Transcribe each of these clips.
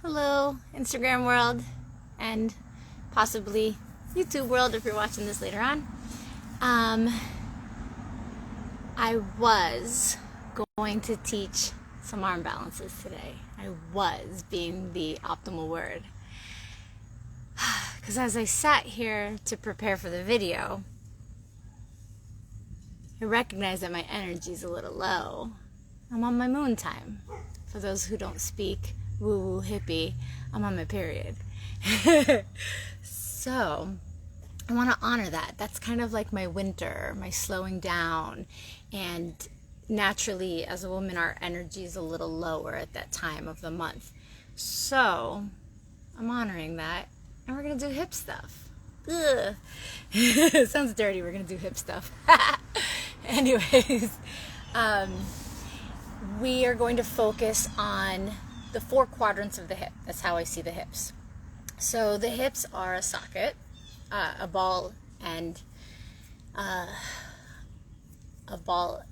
Hello, Instagram world, and possibly YouTube world if you're watching this later on. I was going to teach some arm balances today. I was being the optimal word. Because as I sat here to prepare for the video, I recognized that my energy is a little low. I'm on my moon time. For those who don't speak woo-woo hippie, I'm on my period. So I want to honor that. That's kind of like my winter, my slowing down. And naturally, as a woman, our energy is a little lower at that time of the month. So I'm honoring that. And we're going to do hip stuff. Ugh. It sounds dirty. We're going to do hip stuff. Anyways, we are going to focus on the 4 quadrants of the hip. That's how I see the hips. So the hips are a socket, a ball and a ball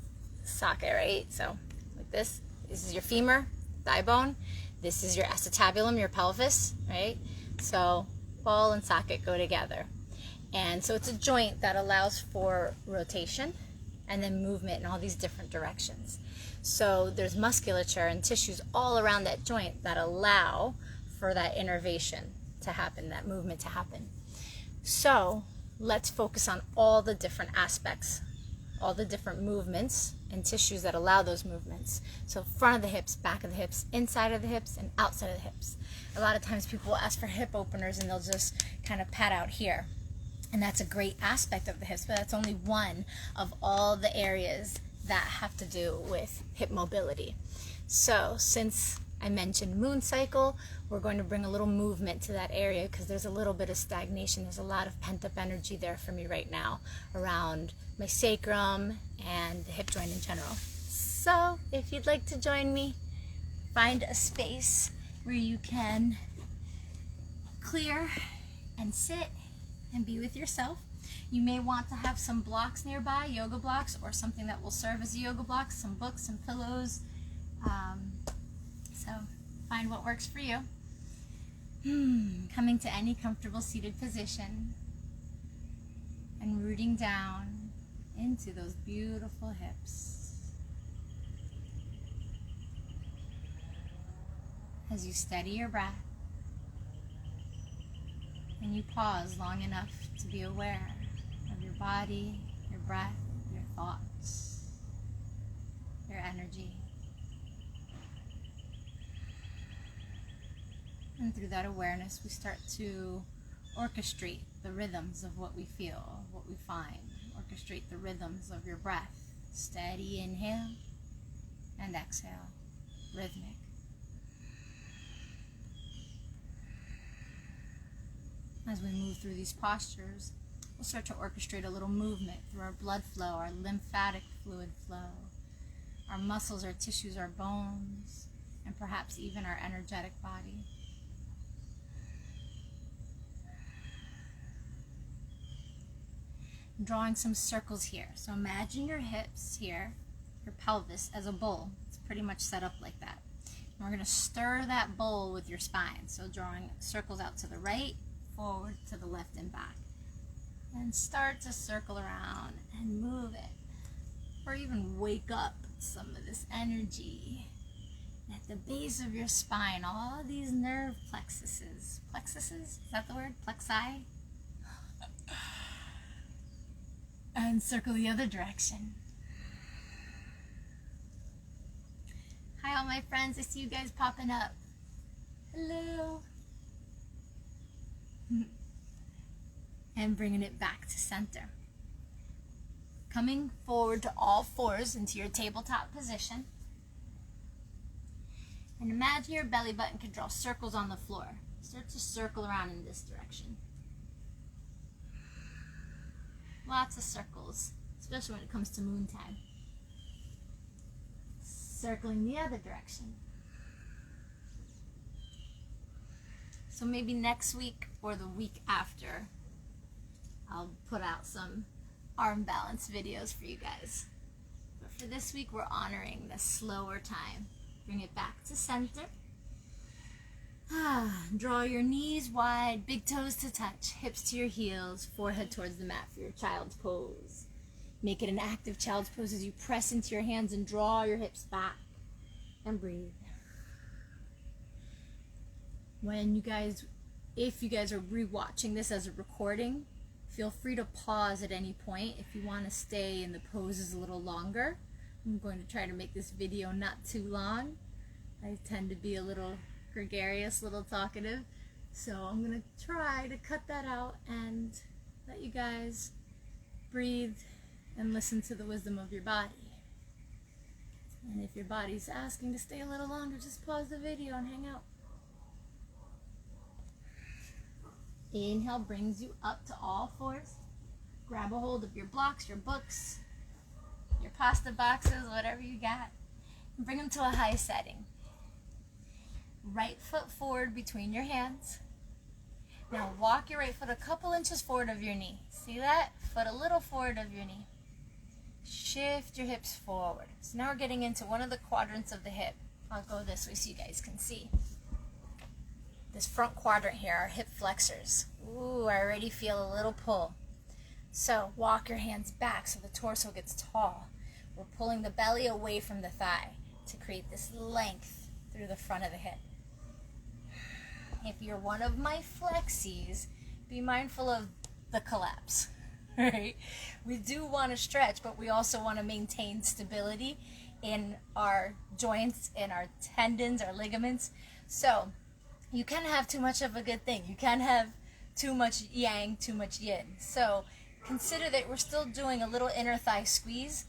socket, right? So like this is your femur, thigh bone. This is your acetabulum, your pelvis, right? So ball and socket go together. And so it's a joint that allows for rotation and then movement in all these different directions. So there's musculature and tissues all around that joint that allow for that innervation to happen, that movement to happen. So let's focus on all the different aspects, all the different movements and tissues that allow those movements. So front of the hips, back of the hips, inside of the hips, and outside of the hips. A lot of times people will ask for hip openers and they'll just kind of pat out here. And that's a great aspect of the hips, but that's only one of all the areas that have to do with hip mobility. So since I mentioned moon cycle, we're going to bring a little movement to that area because there's a little bit of stagnation. There's a lot of pent-up energy there for me right now around my sacrum and the hip joint in general. So if you'd like to join me, find a space where you can clear and sit and be with yourself. You may want to have some blocks nearby, yoga blocks, or something that will serve as a yoga block, some books, some pillows. So find what works for you. Coming to any comfortable seated position and rooting down into those beautiful hips. As you steady your breath and you pause long enough to be aware of your body, your breath, your thoughts, your energy. And through that awareness, we start to orchestrate the rhythms of what we feel, what we find. Orchestrate the rhythms of your breath. Steady inhale and exhale, rhythmic. As we move through these postures, we'll start to orchestrate a little movement through our blood flow, our lymphatic fluid flow, our muscles, our tissues, our bones, and perhaps even our energetic body. I'm drawing some circles here. So imagine your hips here, your pelvis as a bowl. It's pretty much set up like that. And we're going to stir that bowl with your spine. So drawing circles out to the right, forward, to the left, and back. And start to circle around and move it. Or even wake up some of this energy at the base of your spine. All these nerve plexuses. Plexuses? Is that the word? Plexi? And circle the other direction. Hi all my friends, I see you guys popping up. Hello. And bringing it back to center. Coming forward to all fours into your tabletop position. And imagine your belly button can draw circles on the floor. Start to circle around in this direction. Lots of circles, especially when it comes to moon time. Circling the other direction. So maybe next week or the week after, I'll put out some arm balance videos for you guys. But for this week, we're honoring the slower time. Bring it back to center. Draw your knees wide, big toes to touch, hips to your heels, forehead towards the mat for your child's pose. Make it an active child's pose as you press into your hands and draw your hips back and breathe. If you guys are rewatching this as a recording, feel free to pause at any point if you want to stay in the poses a little longer. I'm going to try to make this video not too long. I tend to be a little gregarious, a little talkative, so I'm going to try to cut that out and let you guys breathe and listen to the wisdom of your body. And if your body's asking to stay a little longer, just pause the video and hang out. Inhale brings you up to all fours. Grab a hold of your blocks, your books, your pasta boxes, whatever you got, and bring them to a high setting. Right foot forward between your hands. Now walk your right foot a couple inches forward of your knee. See that? Foot a little forward of your knee. Shift your hips forward. So now we're getting into one of the quadrants of the hip. I'll go this way so you guys can see. This front quadrant here, our hip flexors. Ooh, I already feel a little pull. So walk your hands back so the torso gets tall. We're pulling the belly away from the thigh to create this length through the front of the hip. If you're one of my flexies, be mindful of the collapse, right? We do want to stretch, but we also want to maintain stability in our joints, in our tendons, our ligaments. So you can have too much of a good thing. You can have too much yang, too much yin. So consider that we're still doing a little inner thigh squeeze,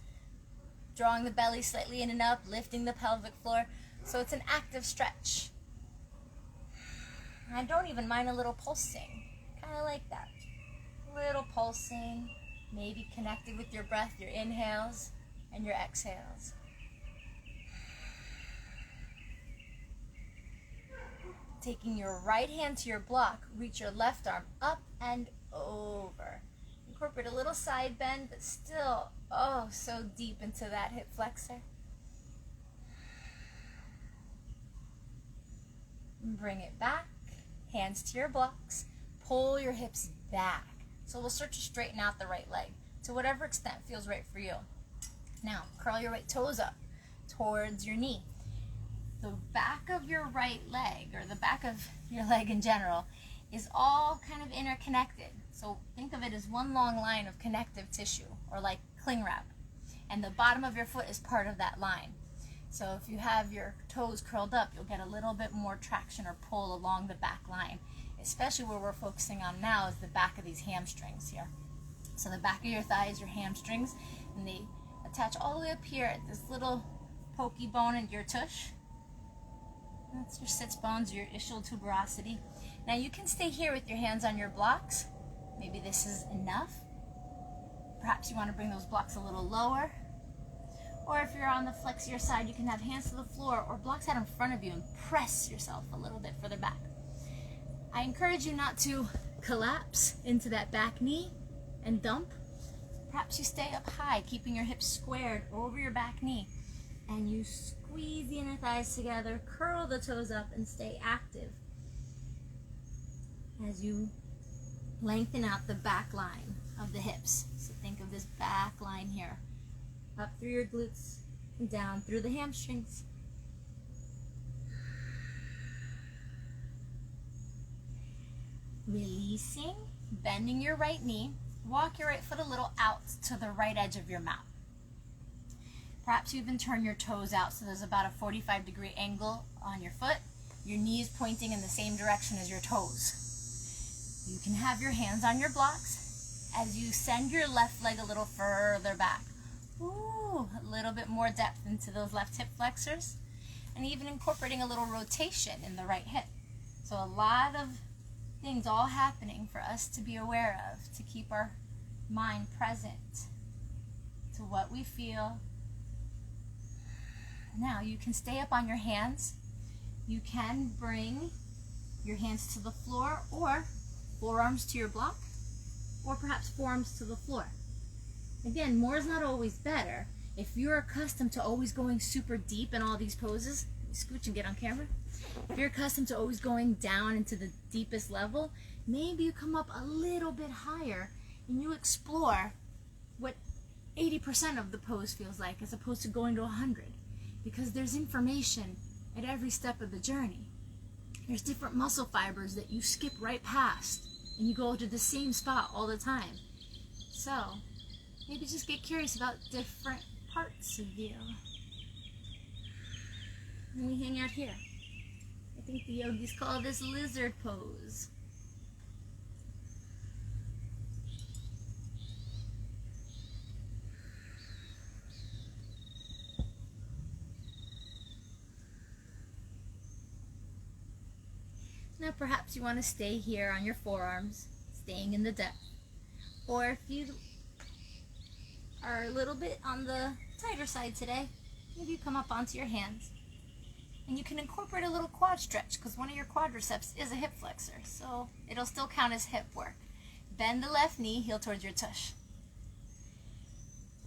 drawing the belly slightly in and up, lifting the pelvic floor. So it's an active stretch. I don't even mind a little pulsing. Kind of like that. Little pulsing, maybe connected with your breath, your inhales and your exhales. Taking your right hand to your block, reach your left arm up and over. Incorporate a little side bend, but still, oh, so deep into that hip flexor. Bring it back, hands to your blocks, pull your hips back. So we'll start to straighten out the right leg to whatever extent feels right for you. Now, curl your right toes up towards your knee. The back of your right leg, or the back of your leg in general, is all kind of interconnected. So think of it as one long line of connective tissue, or like cling wrap. And the bottom of your foot is part of that line. So if you have your toes curled up, you'll get a little bit more traction or pull along the back line. Especially where we're focusing on now is the back of these hamstrings here. So the back of your thigh is your hamstrings, and they attach all the way up here at this little pokey bone in your tush. That's your sits bones, your ischial tuberosity. Now you can stay here with your hands on your blocks. Maybe this is enough. Perhaps you want to bring those blocks a little lower. Or if you're on the flexier side, you can have hands to the floor or blocks out in front of you and press yourself a little bit further back. I encourage you not to collapse into that back knee and dump. Perhaps you stay up high, keeping your hips squared over your back knee. And you squeeze the inner thighs together, curl the toes up, and stay active as you lengthen out the back line of the hips. So think of this back line here, up through your glutes and down through the hamstrings. Releasing, bending your right knee, walk your right foot a little out to the right edge of your mat. Perhaps you even turn your toes out so there's about a 45-degree angle on your foot. Your knees pointing in the same direction as your toes. You can have your hands on your blocks as you send your left leg a little further back. Ooh, a little bit more depth into those left hip flexors. And even incorporating a little rotation in the right hip. So a lot of things all happening for us to be aware of, to keep our mind present to what we feel. Now you can stay up on your hands. You can bring your hands to the floor, or forearms to your block, or perhaps forearms to the floor. Again, more is not always better. If you're accustomed to always going super deep in all these poses, scooch and get on camera. If you're accustomed to always going down into the deepest level, maybe you come up a little bit higher and you explore what 80% of the pose feels like as opposed to going to 100, because there's information at every step of the journey. There's different muscle fibers that you skip right past and you go to the same spot all the time. So maybe just get curious about different parts of you. And we hang out here. I think the yogis call this lizard pose. Now perhaps you want to stay here on your forearms, staying in the depth. Or if you are a little bit on the tighter side today, maybe you come up onto your hands. And you can incorporate a little quad stretch because one of your quadriceps is a hip flexor, so it'll still count as hip work. Bend the left knee, heel towards your tush.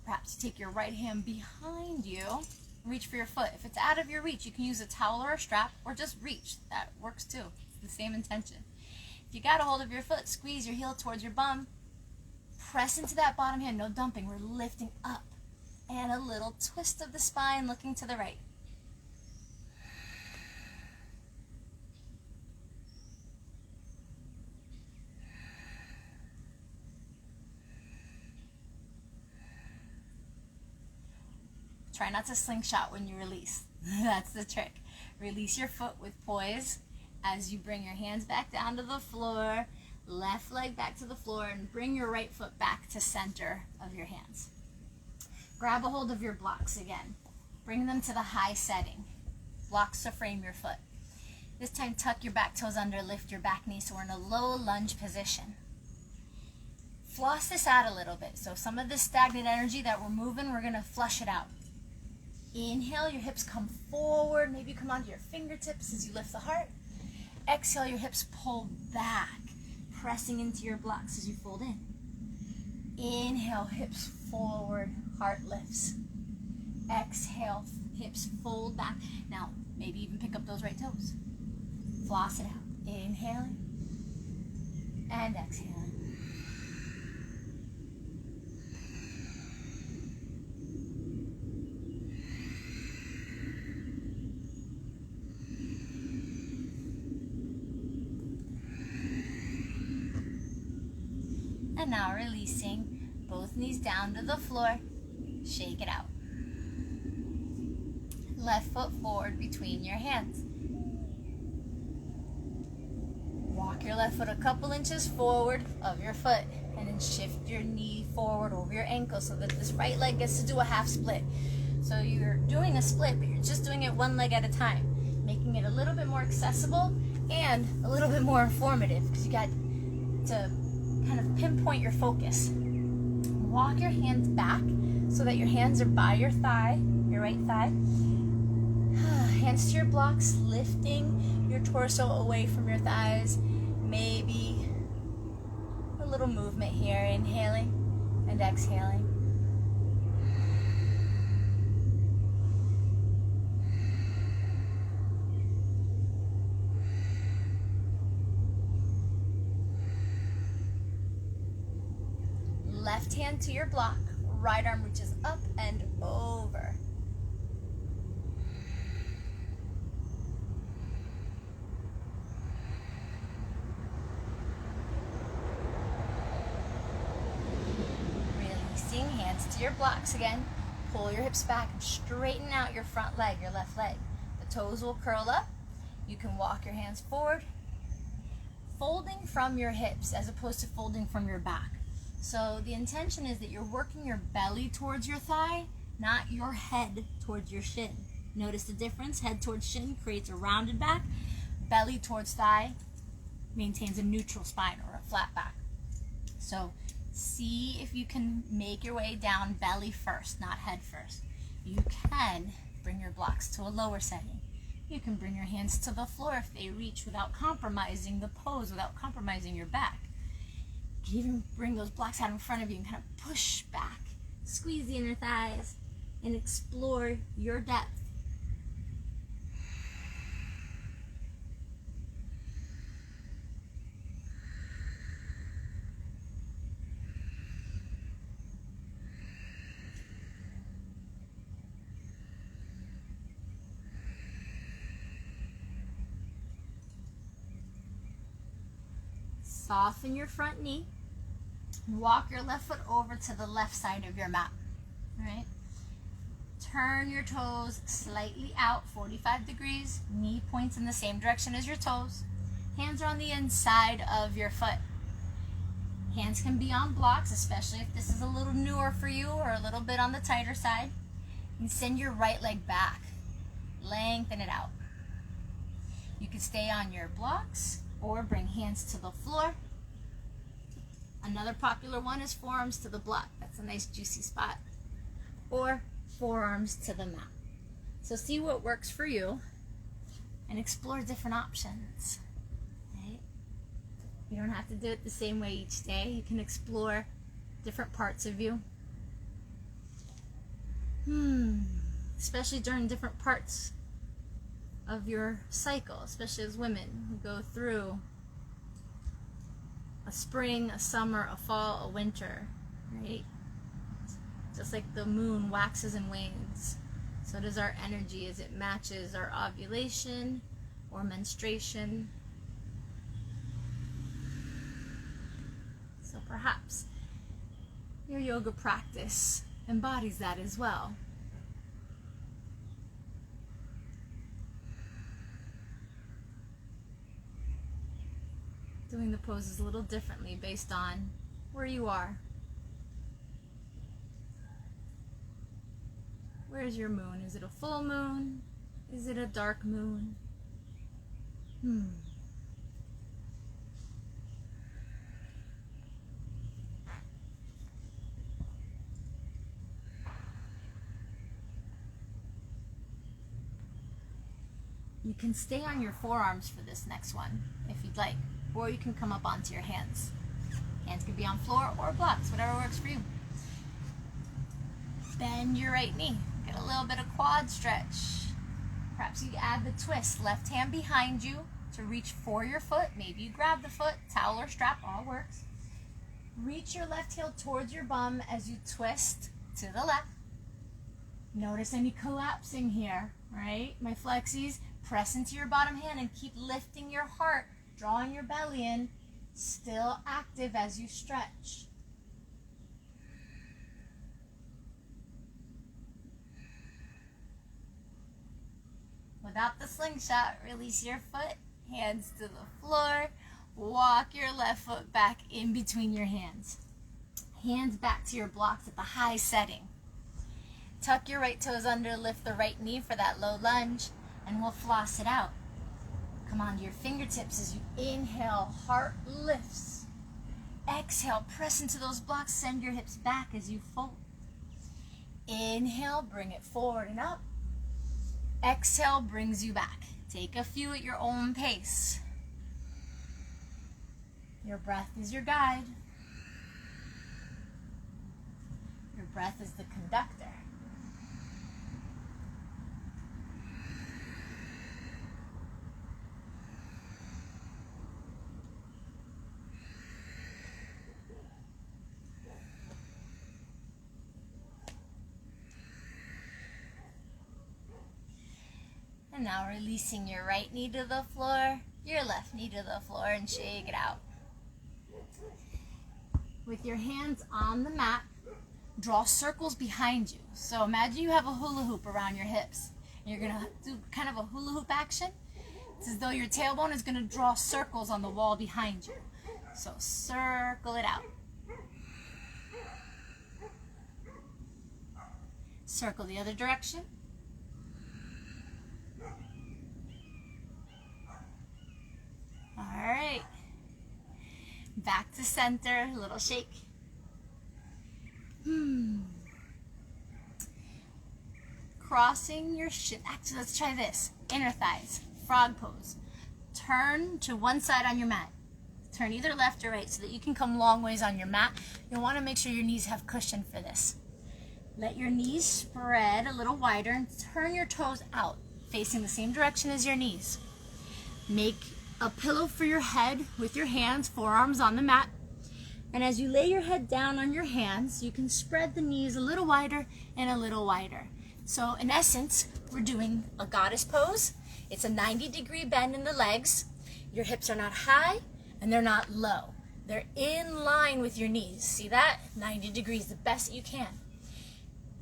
Perhaps you take your right hand behind you, reach for your foot. If it's out of your reach, you can use a towel or a strap, or just reach. That works too. It's the same intention. If you got a hold of your foot, squeeze your heel towards your bum. Press into that bottom hand, no dumping. We're lifting up. And a little twist of the spine, looking to the right. Try not to slingshot when you release. That's the trick. Release your foot with poise as you bring your hands back down to the floor, left leg back to the floor, and bring your right foot back to center of your hands. Grab a hold of your blocks again. Bring them to the high setting. Blocks to frame your foot. This time tuck your back toes under, lift your back knee so we're in a low lunge position. Floss this out a little bit. So some of this stagnant energy that we're moving, we're going to flush it out. Inhale, your hips come forward. Maybe you come onto your fingertips as you lift the heart. Exhale, your hips pull back, pressing into your blocks as you fold in. Inhale, hips forward, heart lifts. Exhale, hips fold back. Now, maybe even pick up those right toes. Floss it out. Inhaling and exhaling. And now releasing both knees down to the floor. Shake it out. Left foot forward between your hands. Walk your left foot a couple inches forward of your foot and then shift your knee forward over your ankle so that this right leg gets to do a half split. So you're doing a split, but you're just doing it one leg at a time, making it a little bit more accessible and a little bit more informative because you got to kind of pinpoint your focus. Walk your hands back so that your hands are by your thigh, your right thigh. Hands to your blocks, lifting your torso away from your thighs. Maybe a little movement here, inhaling and exhaling. Left hand to your block, right arm reaches up and over. Releasing, hands to your blocks again. Pull your hips back and straighten out your front leg, your left leg. The toes will curl up. You can walk your hands forward, folding from your hips as opposed to folding from your back. So the intention is that you're working your belly towards your thigh, not your head towards your shin. Notice the difference. Head towards shin creates a rounded back. Belly towards thigh maintains a neutral spine or a flat back. So see if you can make your way down belly first, not head first. You can bring your blocks to a lower setting. You can bring your hands to the floor if they reach without compromising the pose, without compromising your back. You can even bring those blocks out in front of you and kind of push back, squeeze the inner thighs, and explore your depth. Soften your front knee. Walk your left foot over to the left side of your mat. All right? Turn your toes slightly out, 45 degrees. Knee points in the same direction as your toes. Hands are on the inside of your foot. Hands can be on blocks, especially if this is a little newer for you or a little bit on the tighter side. And send your right leg back. Lengthen it out. You can stay on your blocks or bring hands to the floor. Another popular one is forearms to the block. That's a nice juicy spot. Or forearms to the mat. So see what works for you and explore different options. Right? You don't have to do it the same way each day. You can explore different parts of you. Especially during different parts of your cycle, especially as women who go through a spring, a summer, a fall, a winter, right? Just like the moon waxes and wanes, so does our energy as it matches our ovulation or menstruation. So perhaps your yoga practice embodies that as well. Doing the poses a little differently based on where you are. Where is your moon? Is it a full moon? Is it a dark moon? You can stay on your forearms for this next one if you'd like, or you can come up onto your hands. Hands can be on floor or blocks, whatever works for you. Bend your right knee. Get a little bit of quad stretch. Perhaps you add the twist. Left hand behind you to reach for your foot. Maybe you grab the foot, towel or strap, all works. Reach your left heel towards your bum as you twist to the left. Notice any collapsing here, right? My flexies, press into your bottom hand and keep lifting your heart, drawing your belly in, still active as you stretch. Without the slingshot, release your foot, hands to the floor, walk your left foot back in between your hands. Hands back to your blocks at the high setting. Tuck your right toes under, lift the right knee for that low lunge, and we'll floss it out. Come onto your fingertips as you inhale, heart lifts. Exhale, press into those blocks, send your hips back as you fold. Inhale, bring it forward and up. Exhale brings you back. Take a few at your own pace. Your breath is your guide. Your breath is the conductor. And now releasing your right knee to the floor, your left knee to the floor, and shake it out. With your hands on the mat, draw circles behind you. So imagine you have a hula hoop around your hips. You're going to do kind of a hula hoop action. It's as though your tailbone is going to draw circles on the wall behind you. So circle it out. Circle the other direction. All right, back to center, a little shake. Crossing your shin. Actually, let's try this. Inner thighs, frog pose. Turn to one side on your mat. Turn either left or right so that you can come long ways on your mat. You'll want to make sure your knees have cushion for this. Let your knees spread a little wider and turn your toes out, facing the same direction as your knees. Make a pillow for your head with your hands, forearms on the mat. And as you lay your head down on your hands, you can spread the knees a little wider and a little wider. So in essence, we're doing a goddess pose. It's a 90-degree bend in the legs. Your hips are not high and they're not low. They're in line with your knees. See that? 90 degrees, the best you can.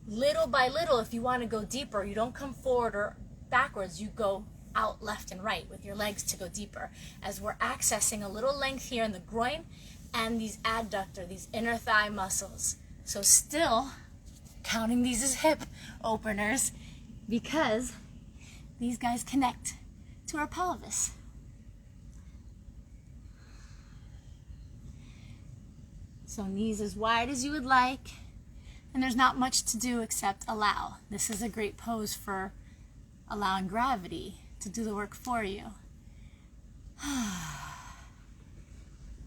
Little by little, if you want to go deeper, you don't come forward or backwards, you go out left and right with your legs to go deeper, as we're accessing a little length here in the groin and these adductor, these inner thigh muscles. So still counting these as hip openers because these guys connect to our pelvis. So knees as wide as you would like, and there's not much to do except allow. This is a great pose for allowing gravity to do the work for you.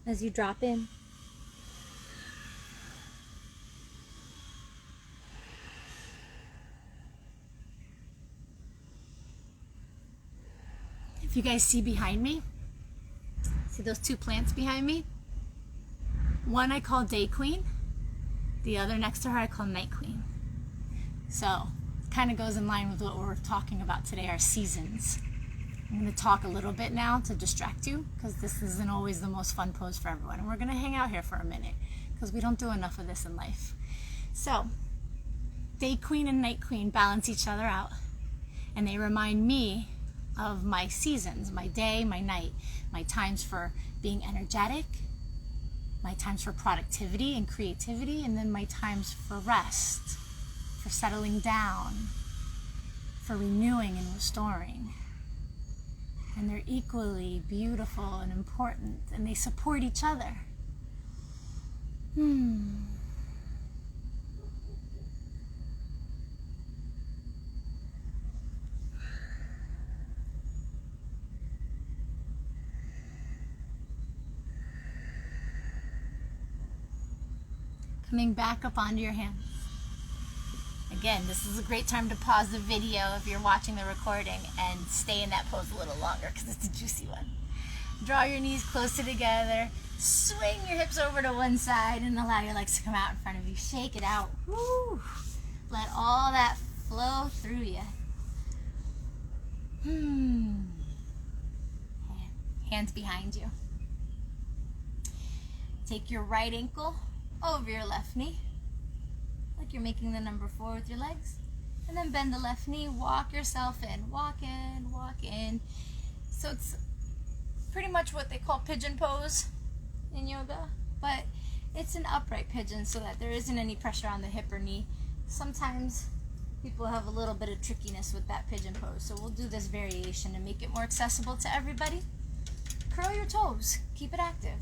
As you drop in. If you guys see behind me, see those two plants behind me? One I call Day Queen, the other next to her I call Night Queen. So it kind of goes in line with what we're talking about today, our seasons. I'm going to talk a little bit now to distract you because this isn't always the most fun pose for everyone. And we're going to hang out here for a minute because we don't do enough of this in life. So Day Queen and Night Queen balance each other out, and they remind me of my seasons, my day, my night, my times for being energetic, my times for productivity and creativity, and then my times for rest, for settling down, for renewing and restoring. And they're equally beautiful and important, and they support each other. Coming back up onto your hands. Again, this is a great time to pause the video if you're watching the recording and stay in that pose a little longer because it's a juicy one. Draw your knees closer together, swing your hips over to one side and allow your legs to come out in front of you. Shake it out. Woo! Let all that flow through you. Hands behind you. Take your right ankle over your left knee, like you're making the number 4 with your legs, and then bend the left knee, walk yourself in, walk in, walk in. So it's pretty much what they call pigeon pose in yoga, but it's an upright pigeon so that there isn't any pressure on the hip or knee. Sometimes people have a little bit of trickiness with that pigeon pose, so we'll do this variation to make it more accessible to everybody. Curl your toes, keep it active,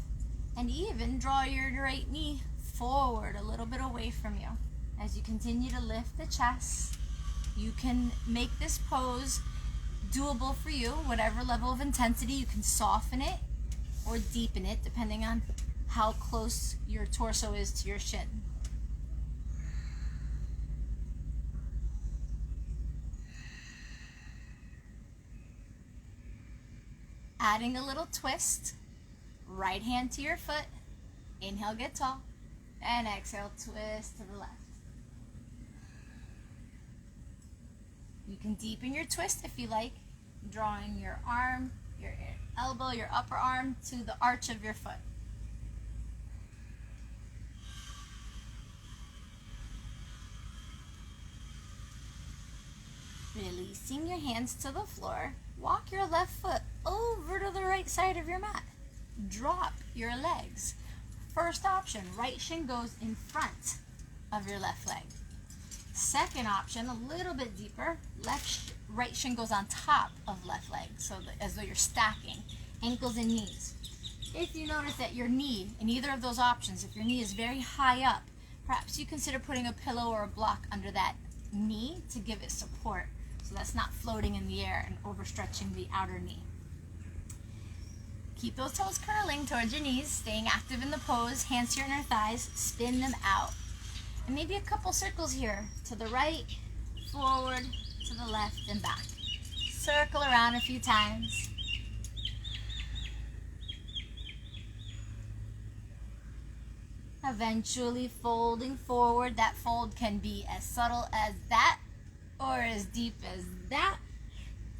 and even draw your right knee forward a little bit away from you. As you continue to lift the chest, you can make this pose doable for you, whatever level of intensity. You can soften it or deepen it depending on how close your torso is to your shin. Adding a little twist, right hand to your foot, inhale, get tall, and exhale, twist to the left. You can deepen your twist if you like, drawing your arm, your elbow, your upper arm to the arch of your foot. Releasing your hands to the floor, walk your left foot over to the right side of your mat. Drop your legs. First option, right shin goes in front of your left leg. Second option, a little bit deeper, right shin goes on top of left leg, so as though you're stacking ankles and knees. If you notice that your knee, in either of those options, if your knee is very high up, perhaps you consider putting a pillow or a block under that knee to give it support, so that's not floating in the air and overstretching the outer knee. Keep those toes curling towards your knees, staying active in the pose, hands to your inner thighs, spin them out. And maybe a couple circles here, to the right, forward, to the left, and back. Circle around a few times. Eventually folding forward. That fold can be as subtle as that or as deep as that.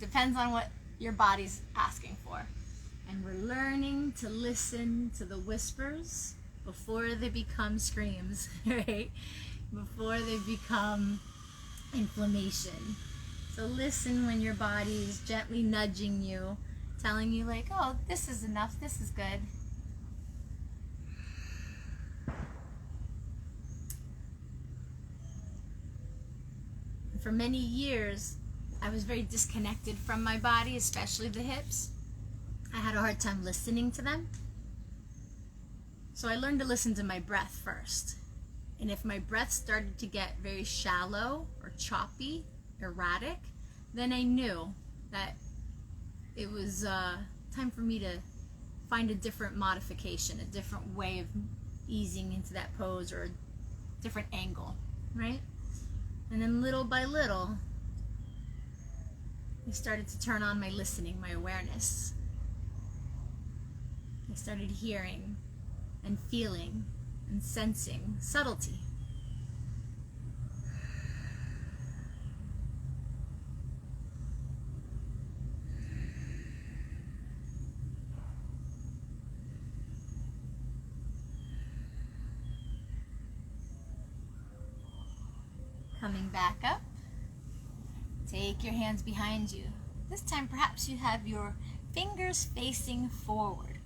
Depends on what your body's asking for. And we're learning to listen to the whispers before they become screams, right? Before they become inflammation. So listen when your body is gently nudging you, telling you like, oh, this is enough, this is good. And for many years, I was very disconnected from my body, especially the hips. I had a hard time listening to them. So I learned to listen to my breath first. And if my breath started to get very shallow or choppy, erratic, then I knew that it was time for me to find a different modification, a different way of easing into that pose or a different angle, right? And then little by little, I started to turn on my listening, my awareness. I started hearing and feeling and sensing subtlety. Coming back up, take your hands behind you. This time perhaps you have your fingers facing forward.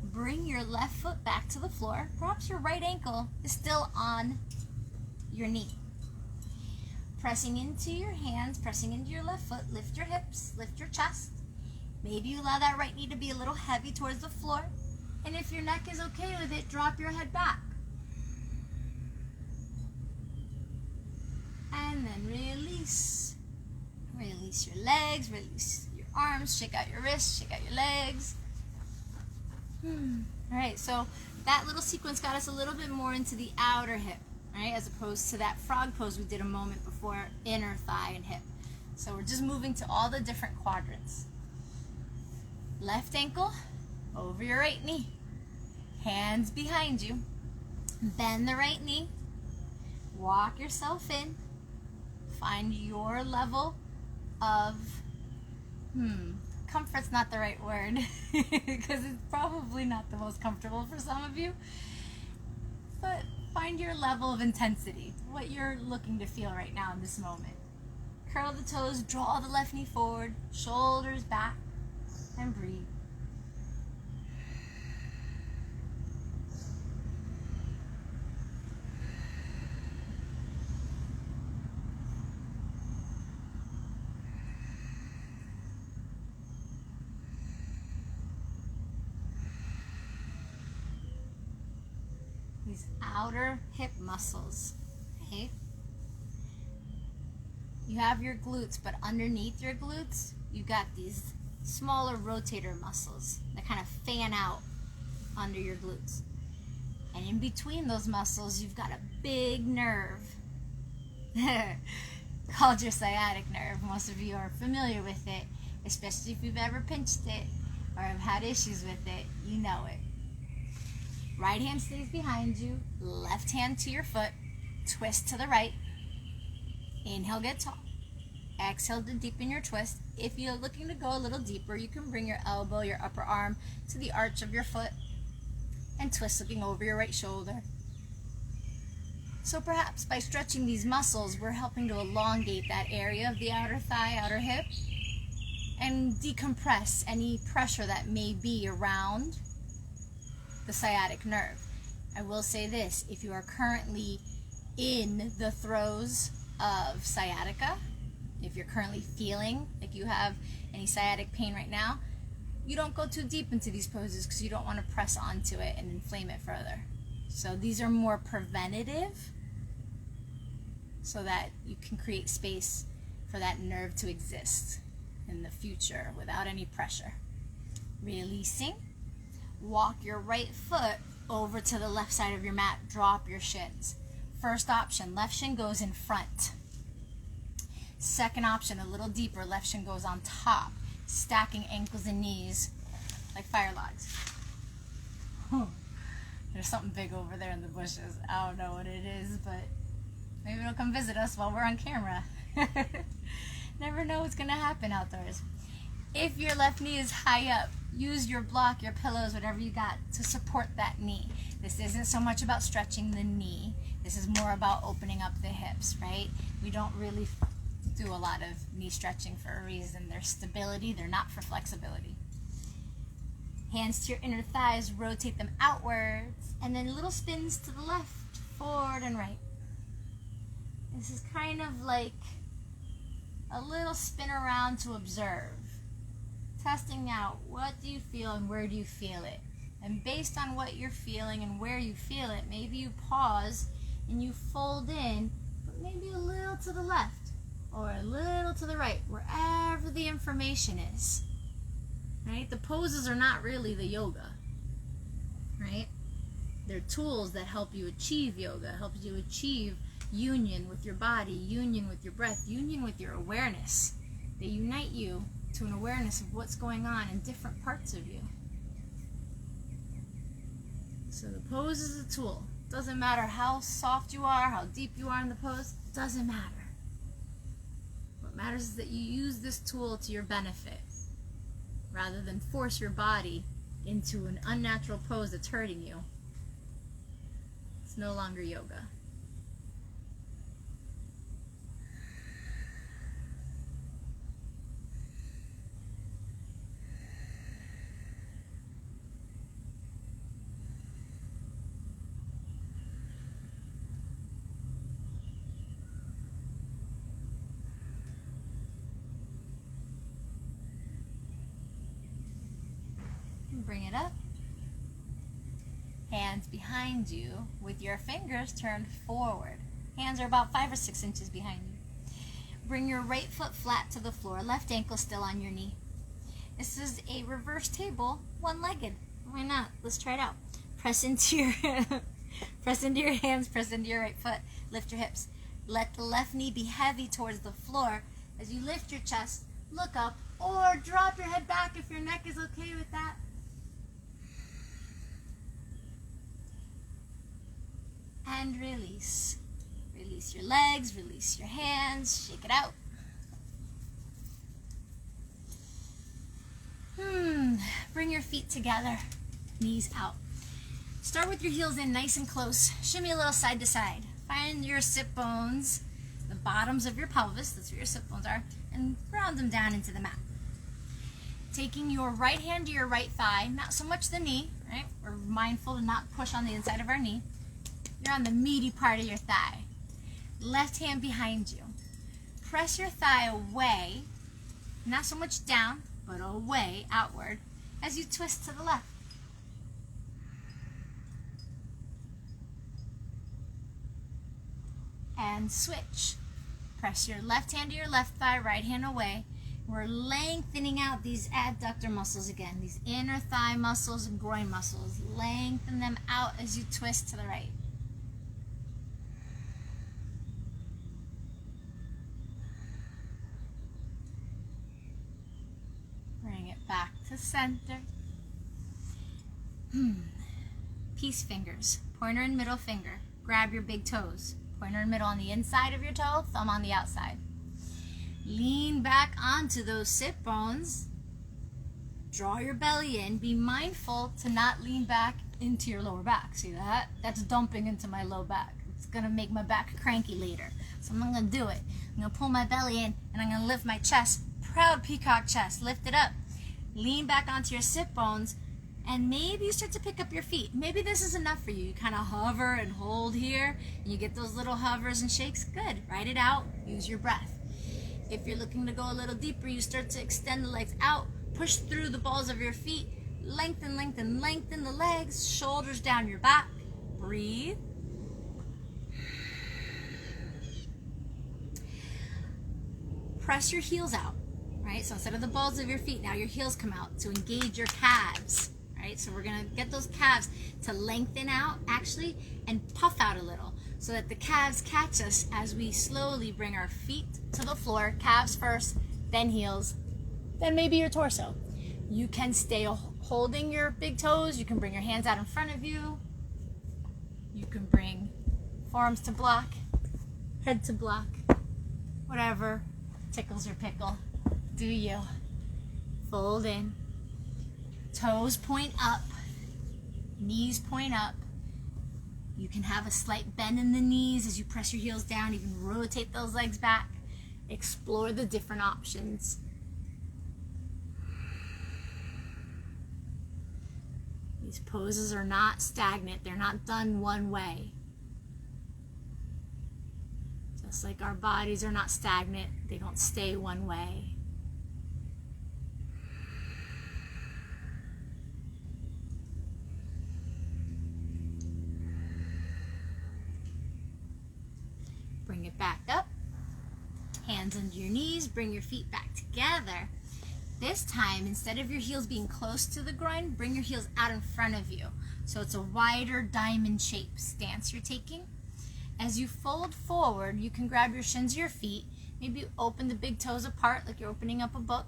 Bring your left foot back to the floor. Perhaps your right ankle is still on your knee. Pressing into your hands, pressing into your left foot, lift your hips, lift your chest. Maybe you allow that right knee to be a little heavy towards the floor. And if your neck is okay with it, drop your head back. And then release. Release your legs, release your arms, shake out your wrists, shake out your legs. All right, so that little sequence got us a little bit more into the outer hip, right? As opposed to that frog pose we did a moment before, inner thigh and hip. So we're just moving to all the different quadrants. Left ankle over your right knee. Hands behind you. Bend the right knee. Walk yourself in. Find your level of, comfort's not the right word because it's probably not the most comfortable for some of you, but find your level of intensity, what you're looking to feel right now in this moment. Curl the toes, draw the left knee forward, shoulders back, and breathe. These outer hip muscles, okay? You have your glutes, but underneath your glutes, you've got these smaller rotator muscles that kind of fan out under your glutes. And in between those muscles, you've got a big nerve called your sciatic nerve. Most of you are familiar with it, especially if you've ever pinched it or have had issues with it, you know it. Right hand stays behind you, left hand to your foot, twist to the right. Inhale, get tall. Exhale to deepen your twist. If you're looking to go a little deeper, you can bring your elbow, your upper arm to the arch of your foot and twist looking over your right shoulder. So perhaps by stretching these muscles, we're helping to elongate that area of the outer thigh, outer hip, and decompress any pressure that may be around the sciatic nerve. I will say this, if you are currently in the throes of sciatica, if you're currently feeling like you have any sciatic pain right now, you don't go too deep into these poses because you don't want to press onto it and inflame it further. So these are more preventative so that you can create space for that nerve to exist in the future without any pressure. Releasing. Walk your right foot over to the left side of your mat. Drop your shins. First option, left shin goes in front. Second option, a little deeper, left shin goes on top, stacking ankles and knees like fire logs. There's something big over there in the bushes. I don't know what it is, but maybe it'll come visit us while we're on camera. Never know what's going to happen outdoors. If your left knee is high up, use your block, your pillows, whatever you got to support that knee. This isn't so much about stretching the knee. This is more about opening up the hips, right? We don't really do a lot of knee stretching for a reason. They're stability, they're not for flexibility. Hands to your inner thighs, rotate them outwards, and then little spins to the left, forward and right. This is kind of like a little spin around to observe. Testing out, what do you feel and where do you feel it? And based on what you're feeling and where you feel it, maybe you pause and you fold in, but maybe a little to the left or a little to the right, wherever the information is. Right? The poses are not really the yoga. Right? They're tools that help you achieve yoga, help you achieve union with your body, union with your breath, union with your awareness. They unite you to an awareness of what's going on in different parts of you. So the pose is a tool. Doesn't matter how soft you are, how deep you are in the pose, doesn't matter. What matters is that you use this tool to your benefit rather than force your body into an unnatural pose that's hurting you. It's no longer yoga. Bring it up. Hands behind you with your fingers turned forward. Hands are about 5 or 6 inches behind you. Bring your right foot flat to the floor, left ankle still on your knee. This is a reverse table, one-legged. Why not? Let's try it out. Press into your press into your hands, press into your right foot, lift your hips. Let the left knee be heavy towards the floor. As you lift your chest, look up or drop your head back if your neck is okay with that. And release. Release your legs, release your hands, shake it out. Bring your feet together, knees out. Start with your heels in nice and close. Shimmy a little side to side. Find your sit bones, the bottoms of your pelvis, that's where your sit bones are, and ground them down into the mat. Taking your right hand to your right thigh, not so much the knee, right? We're mindful to not push on the inside of our knee. You're on the meaty part of your thigh. Left hand behind you. Press your thigh away, not so much down, but away, outward, as you twist to the left. And switch. Press your left hand to your left thigh, right hand away. We're lengthening out these adductor muscles again, these inner thigh muscles and groin muscles. Lengthen them out as you twist to the right. Bring it back to center. Peace fingers, pointer and middle finger. Grab your big toes. Pointer and middle on the inside of your toe, thumb on the outside. Lean back onto those sit bones. Draw your belly in. Be mindful to not lean back into your lower back. See that? That's dumping into my low back. It's going to make my back cranky later. So I'm not going to do it. I'm going to pull my belly in and I'm going to lift my chest. Proud peacock chest. Lift it up. Lean back onto your sit bones. And maybe you start to pick up your feet. Maybe this is enough for you. You kind of hover and hold here. And you get those little hovers and shakes. Good. Write it out. Use your breath. If you're looking to go a little deeper, you start to extend the legs out. Push through the balls of your feet. Lengthen, lengthen, lengthen the legs. Shoulders down your back. Breathe. Press your heels out. Right? So instead of the balls of your feet, now your heels come out to engage your calves. Right? So we're going to get those calves to lengthen out, actually, and puff out a little so that the calves catch us as we slowly bring our feet to the floor. Calves first, then heels, then maybe your torso. You can stay holding your big toes. You can bring your hands out in front of you. You can bring forearms to block, head to block, whatever tickles your pickle. Do you. Fold in. Toes point up, knees point up. You can have a slight bend in the knees as you press your heels down, even rotate those legs back. Explore the different options. These poses are not stagnant. They're not done one way. Just like our bodies are not stagnant, they don't stay one way. Bring it back up. Hands under your knees. Bring your feet back together. This time, instead of your heels being close to the groin, bring your heels out in front of you. So it's a wider diamond shape stance you're taking. As you fold forward, you can grab your shins of your feet. Maybe open the big toes apart like you're opening up a book.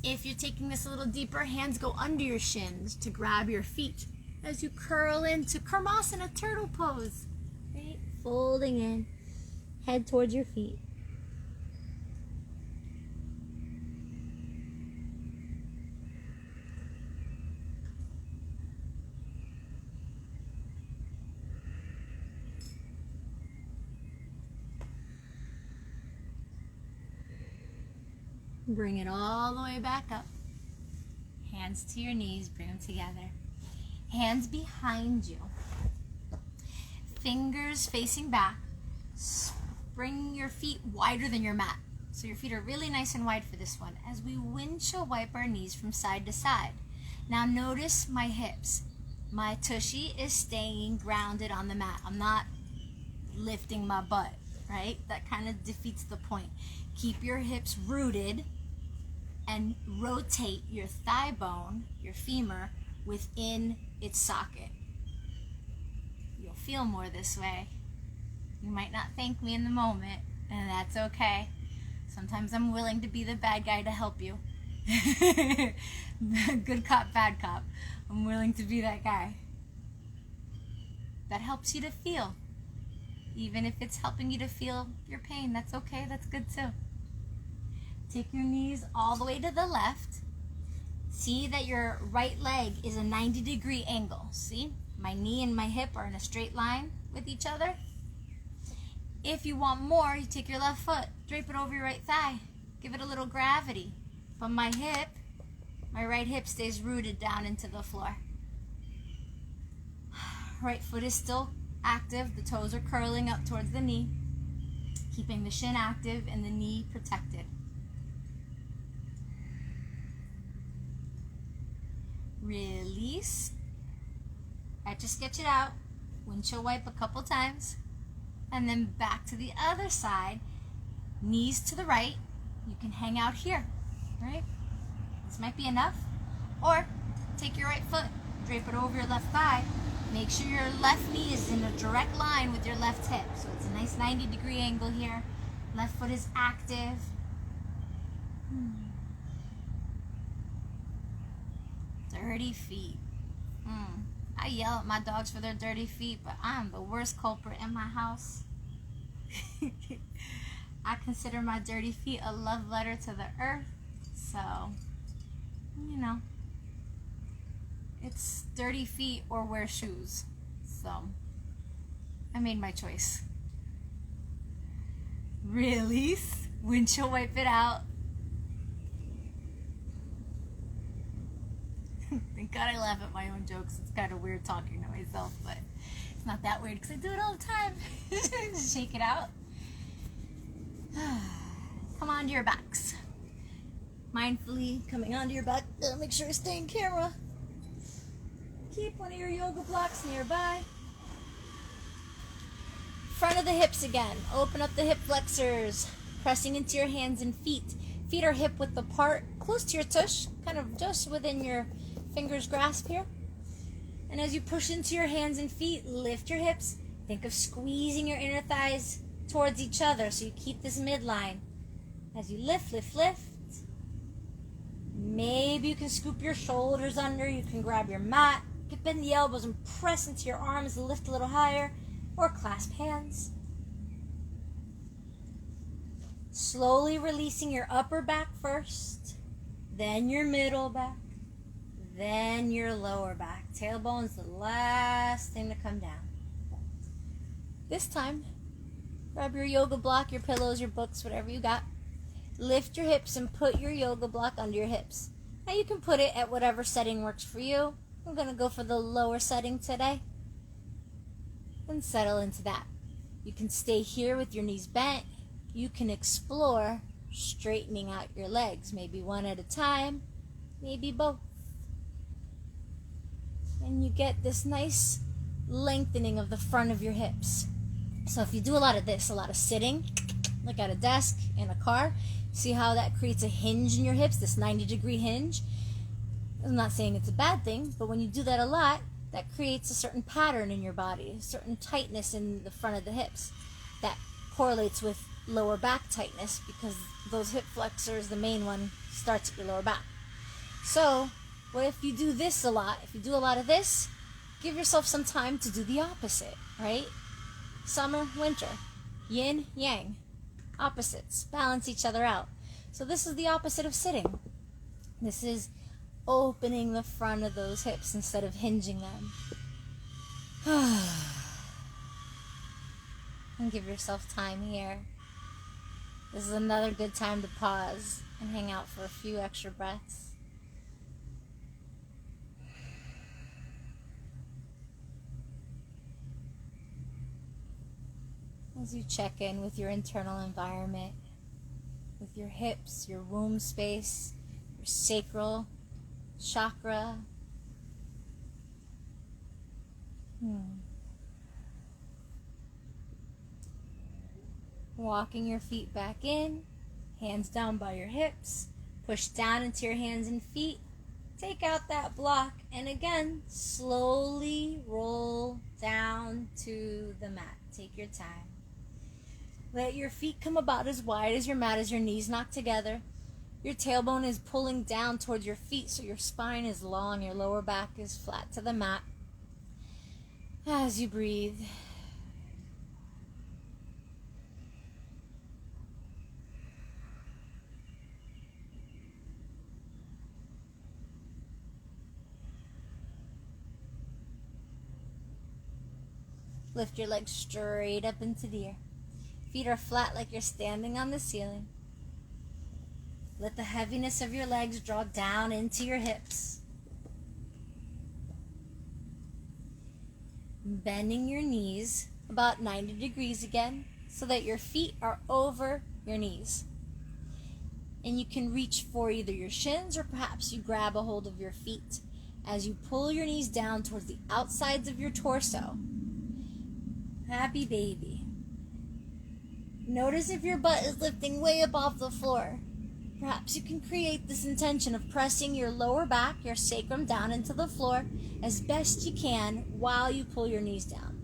If you're taking this a little deeper, hands go under your shins to grab your feet as you curl into Karmasana, turtle pose. Right? Folding in. Head towards your feet. Bring it all the way back up. Hands to your knees, bring them together. Hands behind you. Fingers facing back. Bring your feet wider than your mat. So your feet are really nice and wide for this one. As we windshield wipe our knees from side to side. Now notice my hips. My tushy is staying grounded on the mat. I'm not lifting my butt, right? That kind of defeats the point. Keep your hips rooted and rotate your thigh bone, your femur, within its socket. You'll feel more this way. You might not thank me in the moment, and that's okay. Sometimes I'm willing to be the bad guy to help you. Good cop, bad cop. I'm willing to be that guy. That helps you to feel. Even if it's helping you to feel your pain, that's okay, that's good too. Take your knees all the way to the left. See that your right leg is a 90-degree angle. See? My knee and my hip are in a straight line with each other. If you want more, you take your left foot, drape it over your right thigh. Give it a little gravity. But my right hip stays rooted down into the floor. Right foot is still active. The toes are curling up towards the knee, keeping the shin active and the knee protected. Release. Just sketch it out. Windshield wipe a couple times. And then back to the other side. Knees to the right. You can hang out here, right? This might be enough. Or take your right foot, drape it over your left thigh. Make sure your left knee is in a direct line with your left hip. So it's a nice 90-degree angle here. Left foot is active. Dirty feet. I yell at my dogs for their dirty feet, but I'm the worst culprit in my house. I consider my dirty feet a love letter to the earth. So, you know, it's dirty feet or wear shoes. So, I made my choice. Release. Windshield wipe it out. Thank God I laugh at my own jokes. It's kind of weird talking to myself, but it's not that weird because I do it all the time. Just shake it out. Come onto your backs. Mindfully coming onto your back. Make sure you stay in camera. Keep one of your yoga blocks nearby. Front of the hips again. Open up the hip flexors. Pressing into your hands and feet. Feet are hip width apart, close to your tush, kind of just within your fingers grasp here. And as you push into your hands and feet, lift your hips. Think of squeezing your inner thighs towards each other so you keep this midline. As you lift, lift, lift. Maybe you can scoop your shoulders under. You can grab your mat. You can bend the elbows and press into your arms and lift a little higher. Or clasp hands. Slowly releasing your upper back first. Then your middle back. then your lower back. Tailbone's the last thing to come down. This time, grab your yoga block, your pillows, your books, whatever you got. Lift your hips and put your yoga block under your hips. Now you can put it at whatever setting works for you. I'm going to go for the lower setting today. And settle into that. You can stay here with your knees bent. You can explore straightening out your legs, maybe one at a time, maybe both. And you get this nice lengthening of the front of your hips. So if you do a lot of this, a lot of sitting, like at a desk, in a car, see how that creates a hinge in your hips, this 90-degree hinge? I'm not saying it's a bad thing, but when you do that a lot, that creates a certain pattern in your body, a certain tightness in the front of the hips. That correlates with lower back tightness because those hip flexors, the main one, starts at your lower back. So, what if you do this a lot? If you do a lot of this, give yourself some time to do the opposite, right? Summer, winter, yin, yang, opposites, balance each other out. So this is the opposite of sitting. This is opening the front of those hips instead of hinging them. And give yourself time here. This is another good time to pause and hang out for a few extra breaths. As you check in with your internal environment, with your hips, your womb space, your sacral chakra. Walking your feet back in, hands down by your hips, push down into your hands and feet, take out that block, and again, slowly roll down to the mat. Take your time. Let your feet come about as wide as your mat as your knees knock together. Your tailbone is pulling down towards your feet, so your spine is long, your lower back is flat to the mat. As you breathe, lift your legs straight up into the air. Feet are flat like you're standing on the ceiling. Let the heaviness of your legs draw down into your hips. Bending your knees about 90 degrees again so that your feet are over your knees. And you can reach for either your shins or perhaps you grab a hold of your feet as you pull your knees down towards the outsides of your torso. Happy baby. Notice if your butt is lifting way up off the floor. Perhaps you can create this intention of pressing your lower back, your sacrum, down into the floor as best you can while you pull your knees down.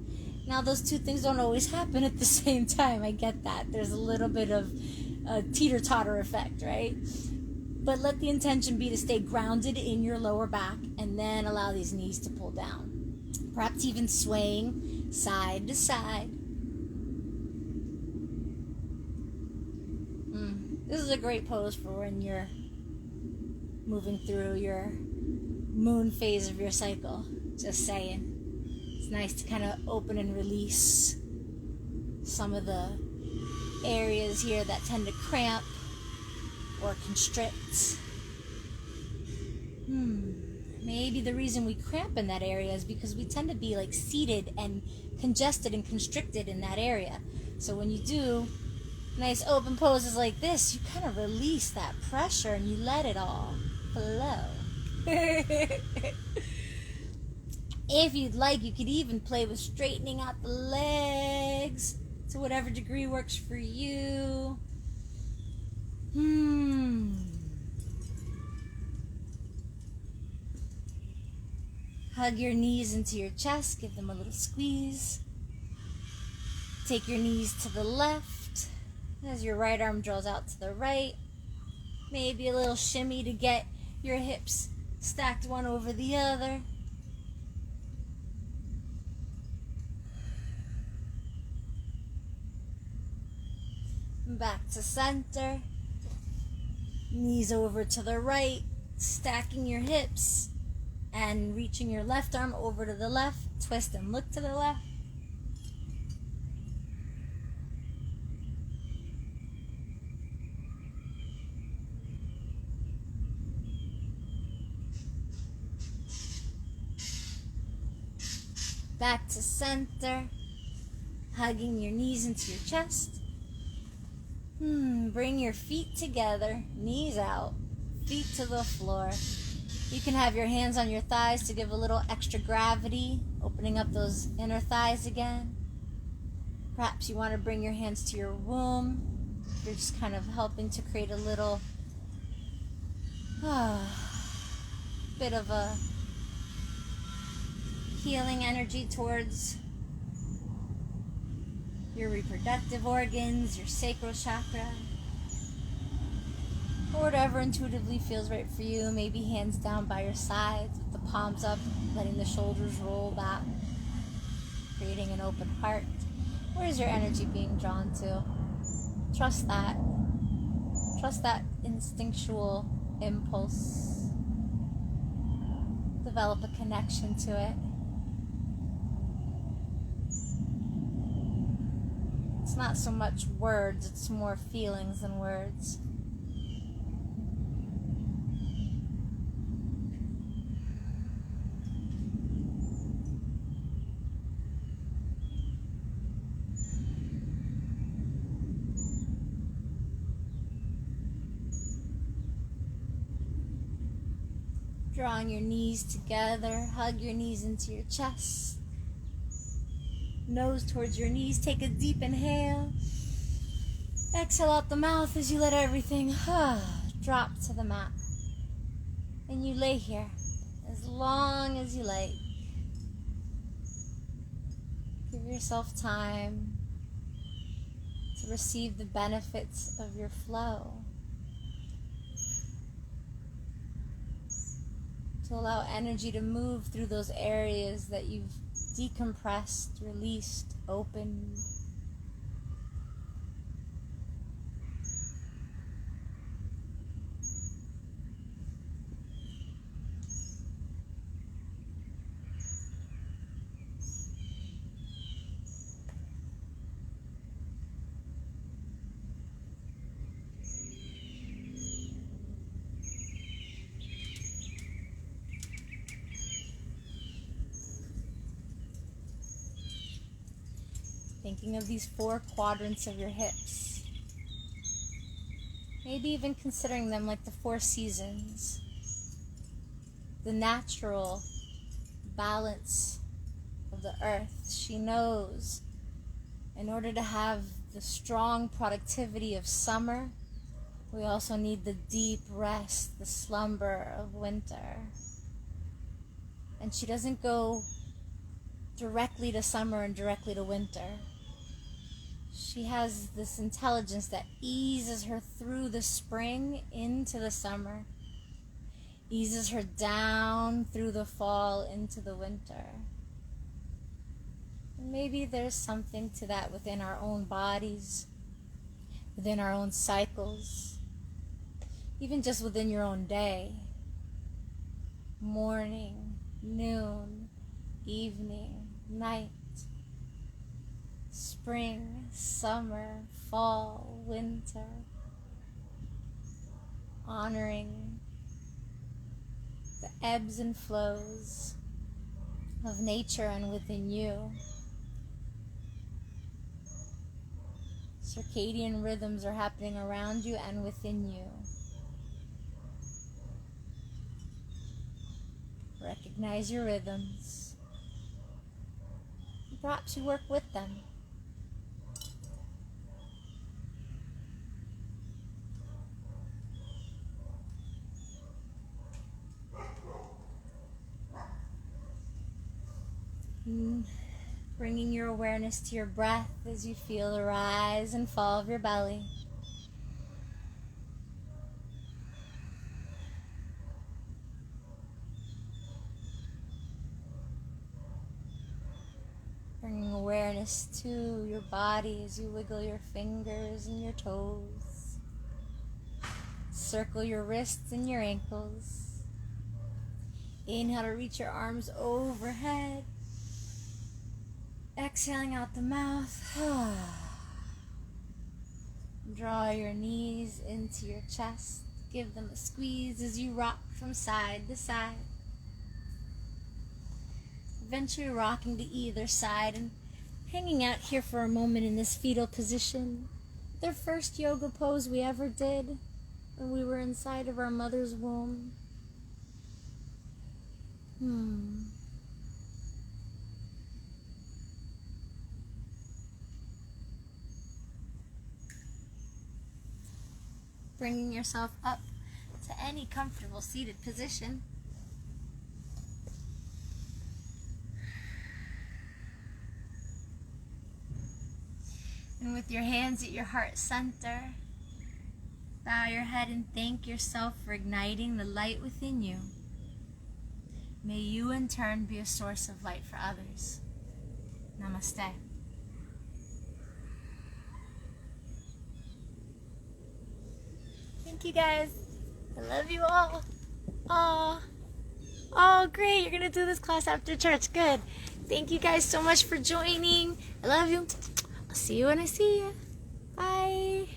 Now, those two things don't always happen at the same time. I get that. There's a little bit of a teeter-totter effect, right? But let the intention be to stay grounded in your lower back and then allow these knees to pull down. Perhaps even swaying side to side. This is a great pose for when you're moving through your moon phase of your cycle. Just saying. It's nice to kind of open and release some of the areas here that tend to cramp or constrict. Maybe the reason we cramp in that area is because we tend to be like seated and congested and constricted in that area. So when you do nice open poses like this, you kind of release that pressure and you let it all flow. If you'd like, you could even play with straightening out the legs to whatever degree works for you. Hug your knees into your chest, give them a little squeeze. Take your knees to the left as your right arm draws out to the right. Maybe a little shimmy to get your hips stacked one over the other. Back to center. Knees over to the right, stacking your hips. And reaching your left arm over to the left, twist and look to the left. Back to center, hugging your knees into your chest. Bring your feet together, knees out, feet to the floor. You can have your hands on your thighs to give a little extra gravity, opening up those inner thighs again. Perhaps you want to bring your hands to your womb. You're just kind of helping to create a little bit of a healing energy towards your reproductive organs, your sacral chakra, or whatever intuitively feels right for you. Maybe hands down by your sides with the palms up, letting the shoulders roll back, creating an open heart. Where's your energy being drawn to? Trust that. Trust that instinctual impulse. Develop a connection to it. It's not so much words, it's more feelings than words. Drawing your knees together, hug your knees into your chest. Nose towards your knees, take a deep inhale. Exhale out the mouth as you let everything drop to the mat. And you lay here as long as you like. Give yourself time to receive the benefits of your flow. To allow energy to move through those areas that you've decompressed, released, opened. Thinking of these 4 quadrants of your hips. Maybe even considering them like the 4 seasons. The natural balance of the earth. She knows in order to have the strong productivity of summer, we also need the deep rest, the slumber of winter. And she doesn't go directly to summer and directly to winter. She has this intelligence that eases her through the spring into the summer, eases her down through the fall into the winter. And maybe there's something to that within our own bodies, within our own cycles, even just within your own day. Morning, noon, evening, night. Spring, summer, fall, winter. Honoring the ebbs and flows of nature and within you. Circadian rhythms are happening around you and within you. Recognize your rhythms. Perhaps you work with them. Bringing your awareness to your breath as you feel the rise and fall of your belly. Bringing awareness to your body as you wiggle your fingers and your toes. Circle your wrists and your ankles. Inhale to reach your arms overhead. Exhaling out the mouth. Draw your knees into your chest. Give them a squeeze as you rock from side to side. Eventually rocking to either side and hanging out here for a moment in this fetal position. The first yoga pose we ever did when we were inside of our mother's womb. Bringing yourself up to any comfortable seated position. And with your hands at your heart center, bow your head and thank yourself for igniting the light within you. May you in turn be a source of light for others. Namaste. Thank you guys. I love you all. Oh, great. You're going to do this class after church. Good. Thank you guys so much for joining. I love you. I'll see you when I see you. Bye.